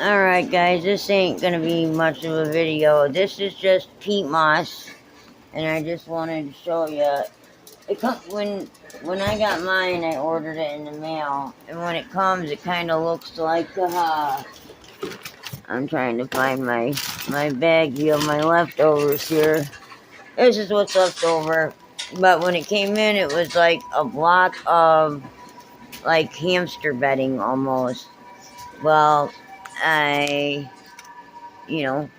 Alright guys, this ain't gonna be much of a video. This is just peat moss, and I just wanted to show you. When I got mine, I ordered it in the mail, and when it comes, it kind of looks like I'm trying to find my baggie of my leftovers here. This is what's left over. But when it came in, it was like a block of like hamster bedding almost. Well, I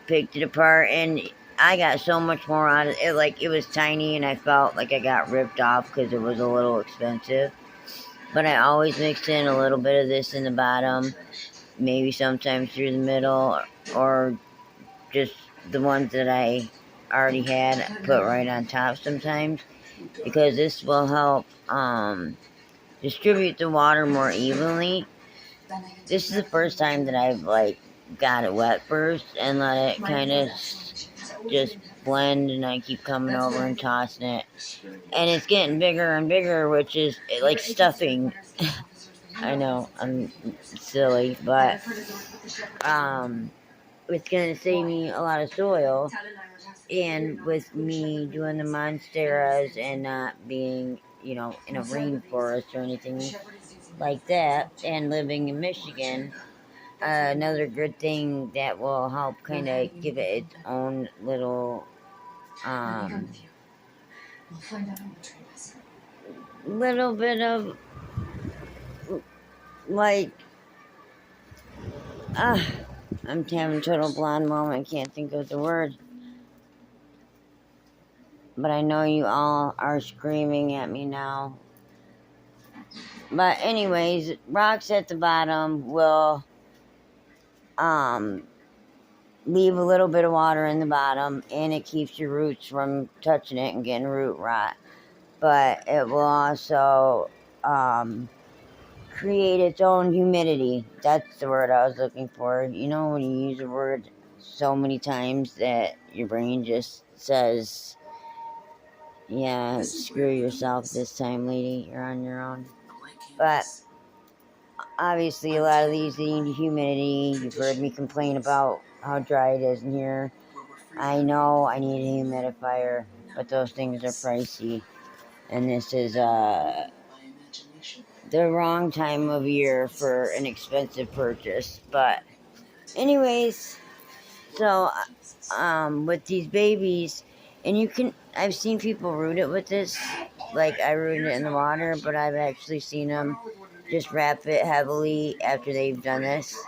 picked it apart, and I got so much more out of it. Like, it was tiny, and I felt like I got ripped off because it was a little expensive. But I always mixed in a little bit of this in the bottom, maybe sometimes through the middle, or just the ones that I already had put right on top sometimes, because this will help distribute the water more evenly. This is the first time that I've got it wet first and let it kind of just blend, and I keep coming over and tossing it, and it's getting bigger and bigger, which is like stuffing. I know I'm silly, but it's gonna save me a lot of soil, and with me doing the monsteras and not being in a rainforest or anything like that, and living in Michigan, another good thing that will help kind of give it its own little little bit of like I'm having a total blonde moment, can't think of the word, but I know you all are screaming at me now. But anyways, rocks at the bottom will leave a little bit of water in the bottom, and it keeps your roots from touching it and getting root rot. But it will also create its own humidity. That's the word I was looking for. You know, when you use a word so many times that your brain just says, yeah, screw yourself this time, lady, you're on your own. But obviously a lot of these need humidity. You've heard me complain about how dry it is in here. I know I need a humidifier, but those things are pricey, and this is the wrong time of year for an expensive purchase. But anyways, so with these babies, and I've seen people root it with this, like I rooted it in the water, but I've actually seen them just wrap it heavily after they've done this.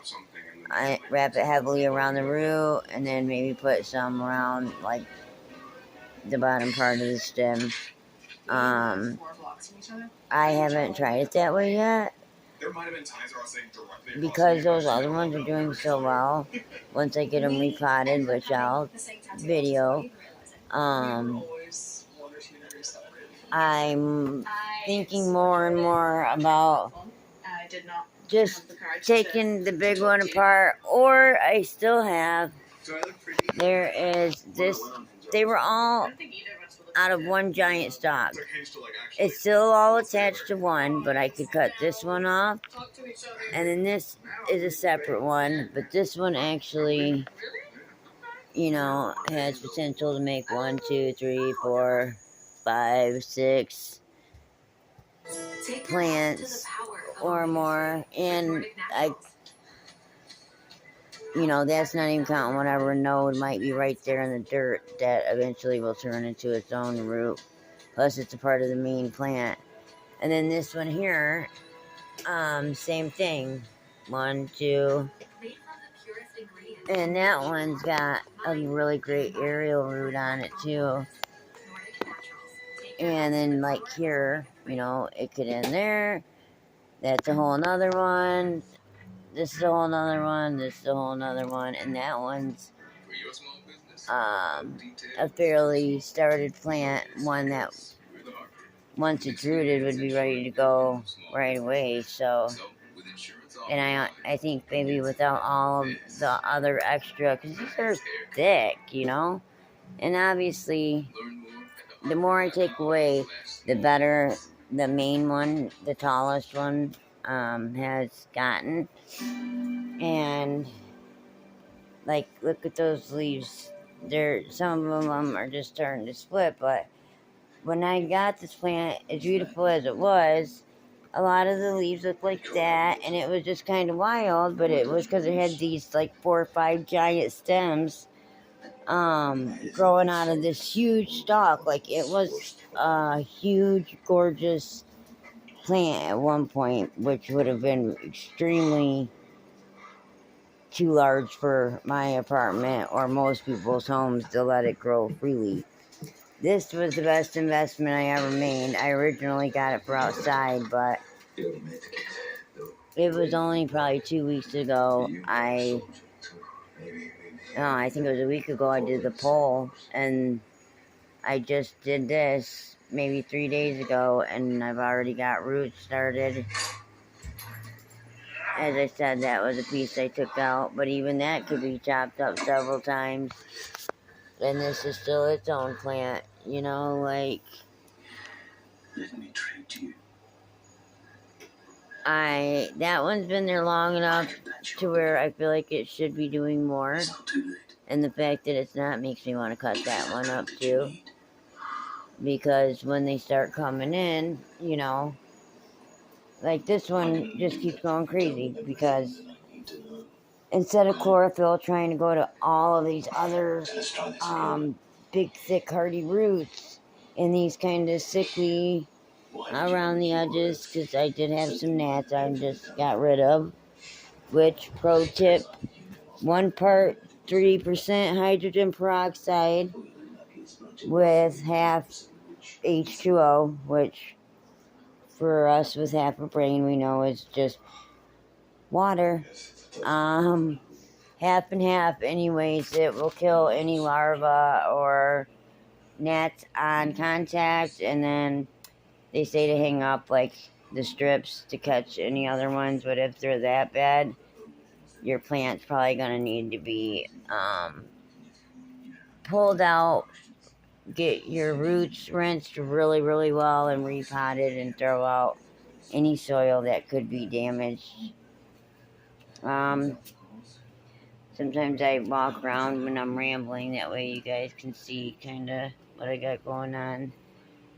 I wrap it heavily around the root, and then maybe put some around like the bottom part of the stem. I haven't tried it that way yet, because those other ones are doing so well. Once I get them repotted, which I'll video, I'm thinking more and more about just taking the big one apart, or I still have, there is this, they were all out of one giant stalk. It's still all attached to one, but I could cut this one off, and then this is a separate one, but this one actually, has potential to make 1, 2, 3, 4, 5, 6 plants or more, and that's not even counting whatever node might be right there in the dirt that eventually will turn into its own root. Plus, it's a part of the main plant. And then this one here, same thing. 1, 2, and that one's got a really great aerial root on it too. And then like here, it could end there. That's a whole nother one. This is a whole nother one. This is a whole nother one. And that one's a fairly started plant, one that once it's rooted would be ready to go right away. So, and I think maybe without all of the other extra, because these are thick, and obviously the more I take away, the better the main one, the tallest one, has gotten. And Like, look at those leaves. Some of them are just starting to split, but when I got this plant, as beautiful as it was, a lot of the leaves looked like that, and it was just kind of wild, but it was because it had these like 4 or 5 giant stems growing out of this huge stalk. Like, it was a huge, gorgeous plant at one point, which would have been extremely too large for my apartment or most people's homes to let it grow freely. This was the best investment I ever made. I originally got it for outside, but it was only probably 2 weeks ago. I think it was a week ago I did the poll, and I just did this maybe 3 days ago, and I've already got roots started. As I said, that was a piece I took out, but even that could be chopped up several times. And this is still its own plant, you know, like, let me treat you. That one's been there long enough to where I feel like it should be doing more. It's not too late. And the fact that it's not makes me want to cut that one up too. Because when they start coming in, you know, like this one just keeps going crazy because instead of chlorophyll trying to go to all of these other big, thick, hardy roots and these kind of sickly around the edges, because I did have some gnats I just got rid of, which, pro tip, 1 part 3% hydrogen peroxide with half H2O, which for us with half a brain we know is just water. Half and half anyways. It will kill any larva or gnats on contact, and then they say to hang up like the strips to catch any other ones, but if they're that bad, your plant's probably going to need to be pulled out, get your roots rinsed really, really well and repotted, and throw out any soil that could be damaged. Sometimes I walk around when I'm rambling, that way you guys can see kind of what I got going on.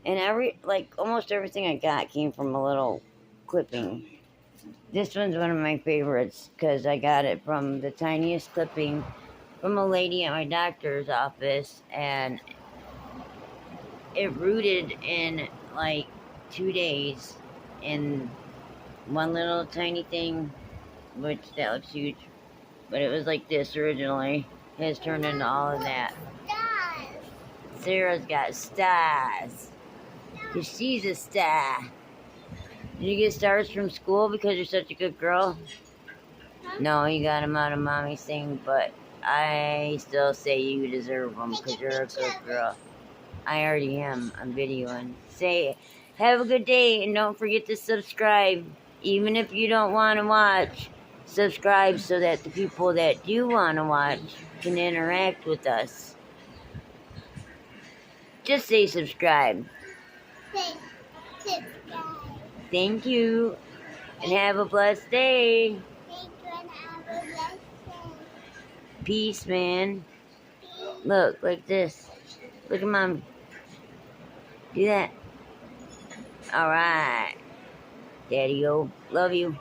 And almost everything I got came from a little clipping. This one's one of my favorites because I got it from the tiniest clipping from a lady at my doctor's office, and it rooted in like 2 days in one little tiny thing, which that looks huge, but it was like this originally. It has turned into all of that. Sarah's got stars. Because she's a star. Did you get stars from school because you're such a good girl? No, you got them out of mommy's thing, but I still say you deserve them because you're a good girl. I already am. I'm videoing. Say, have a good day, and don't forget to subscribe. Even if you don't want to watch, subscribe so that the people that do want to watch can interact with us. Just say subscribe. Thank you, and have a blessed day. Peace, man. Look, like this. Look at Mommy. Do that. Alright. Daddy-o. Love you.